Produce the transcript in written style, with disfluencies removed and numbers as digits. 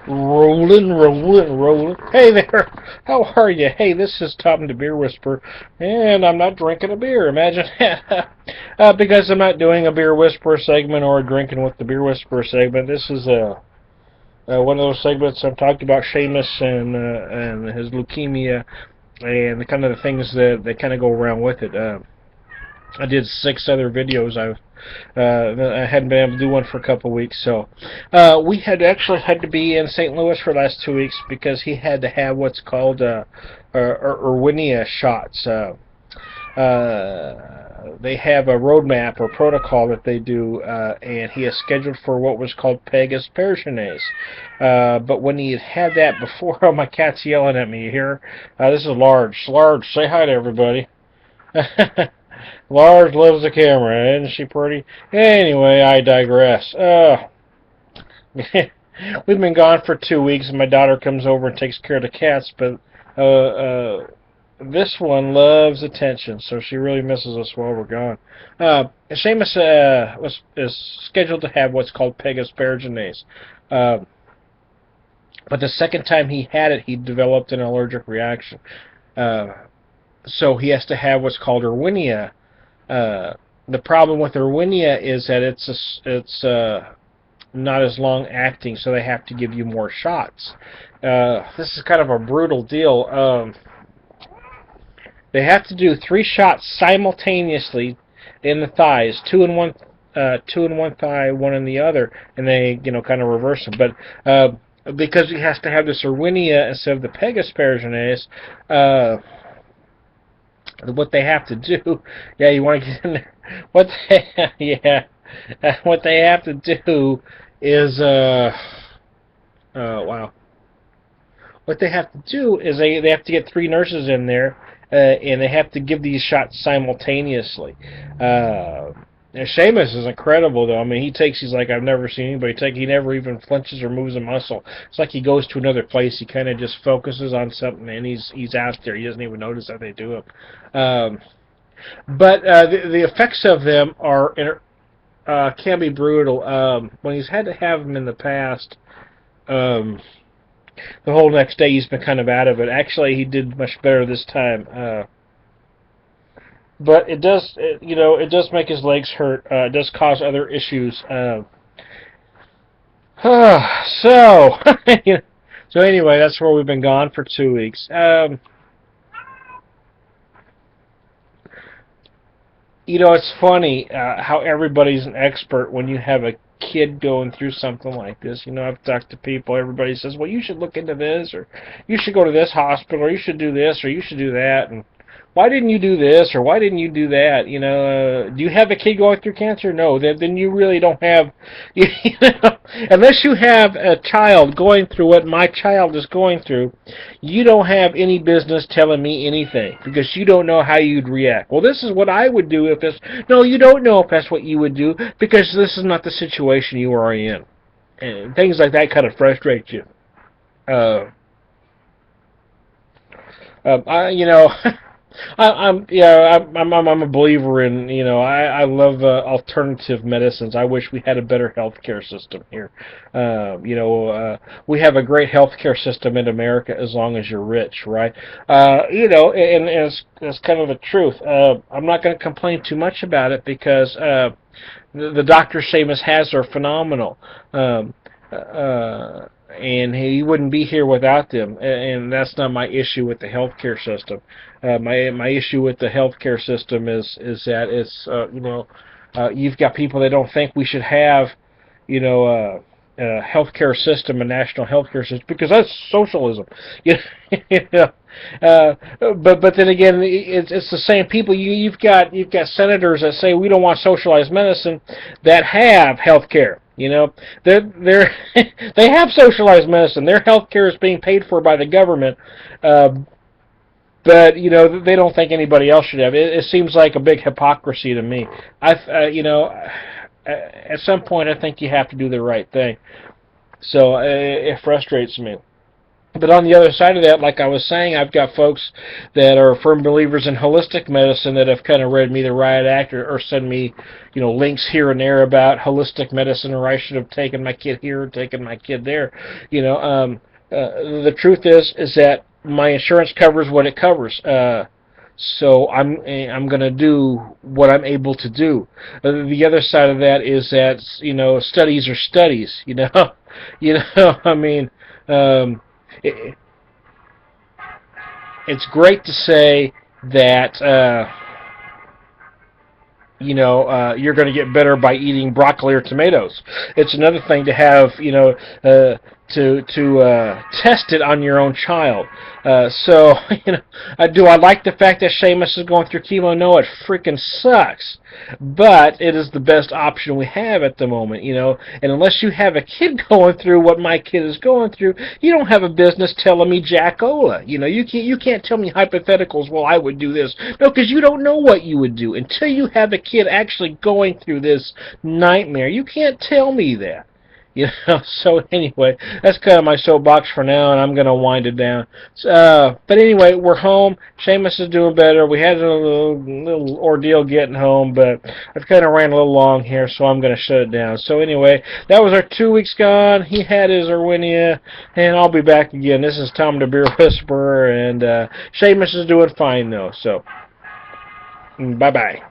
Rolling, rolling, rolling. Hey there, how are you? Hey, this is Tom the Beer Whisperer, and I'm not drinking a beer. Imagine because I'm not doing a Beer Whisperer segment or a Drinking with the Beer Whisperer segment. This is one of those segments I've talked about Seamus and his leukemia and the kind of the things that kind of go around with it. I did 6 other videos. I hadn't been able to do one for a couple of weeks, so we had actually had to be in St. Louis for the last 2 weeks because he had to have what's called Irwinnia shots. They have a roadmap or protocol that they do, and he is scheduled for what was called peg asparagines. But when he had that before, oh, my cat's yelling at me here. This is Large. Large, say hi to everybody. Large loves the camera, isn't she pretty? Anyway, I digress. We've been gone for 2 weeks, and my daughter comes over and takes care of the cats, but this one loves attention, so she really misses us while we're gone. Seamus is scheduled to have what's called peg asparagines. But the second time he had it, he developed an allergic reaction. So he has to have what's called Irwinnia. The problem with Irwinnia is that it's not as long acting, so they have to give you more shots. This is kind of a brutal deal. They have to do 3 shots simultaneously in the thighs, 2 in one thigh, 1 in the other, and they kind of reverse them. But because he has to have this Irwinnia instead of the peg asparagines, what they have to do, yeah, you want to get in there. What they have to do is, wow. What they have to do is they have to get 3 nurses in there, and they have to give these shots simultaneously. Seamus is incredible, though. I mean, he's like, I've never seen anybody take. He never even flinches or moves a muscle. It's like he goes to another place. He kind of just focuses on something, and he's out there. He doesn't even notice that they do it. But the effects of them can be brutal. When he's had to have them in the past, the whole next day he's been kind of out of it. Actually, he did much better this time. But it does make his legs hurt. It does cause other issues. So, so anyway, that's where we've been gone for 2 weeks. It's funny how everybody's an expert when you have a kid going through something like this. I've talked to people, everybody says, well, you should look into this, or you should go to this hospital, or you should do this, or you should do that, and why didn't you do this, or why didn't you do that? Do you have a kid going through cancer? No, then you really don't have, unless you have a child going through what my child is going through, you don't have any business telling me anything, because you don't know how you'd react. Well, this is what I would do if this, no, you don't know if that's what you would do, because this is not the situation you are in. And things like that kind of frustrate you. I'm a believer in, I love alternative medicines. I wish we had a better healthcare system here. We have a great healthcare system in America as long as you're rich, right? And it's kind of the truth. I'm not going to complain too much about it because the doctors Seamus has are phenomenal. And he wouldn't be here without them, and that's not my issue with the healthcare system. My issue with the healthcare system is that it's you've got people that don't think we should have a healthcare system, a national healthcare system, because that's socialism. But then again, it's the same people. You've got senators that say we don't want socialized medicine that have healthcare. They have socialized medicine. Their health care is being paid for by the government, but they don't think anybody else should have it. It seems like a big hypocrisy to me. At some point, I think you have to do the right thing. So it frustrates me. But on the other side of that, like I was saying, I've got folks that are firm believers in holistic medicine that have kind of read me the riot act, or send me, links here and there about holistic medicine, or I should have taken my kid here or taken my kid there. The truth is that my insurance covers what it covers. So I'm going to do what I'm able to do. The other side of that is that studies are studies. I mean. It, it's great to say that you're going to get better by eating broccoli or tomatoes. It's another thing to have to test it on your own child. So do I like the fact that Seamus is going through chemo? No, it freaking sucks. But it is the best option we have at the moment, And unless you have a kid going through what my kid is going through, you don't have a business telling me Jack-ola. You can't tell me hypotheticals. Well, I would do this. No, because you don't know what you would do until you have a kid actually going through this nightmare. You can't tell me that. So anyway, that's kind of my soapbox for now, and I'm going to wind it down. But anyway, we're home. Seamus is doing better. We had a little ordeal getting home, but I've kind of ran a little long here, so I'm going to shut it down. So anyway, that was our 2 weeks gone. He had his Irwinnia, and I'll be back again. This is Tom the Beer Whisperer, and Seamus is doing fine, though. So, bye-bye.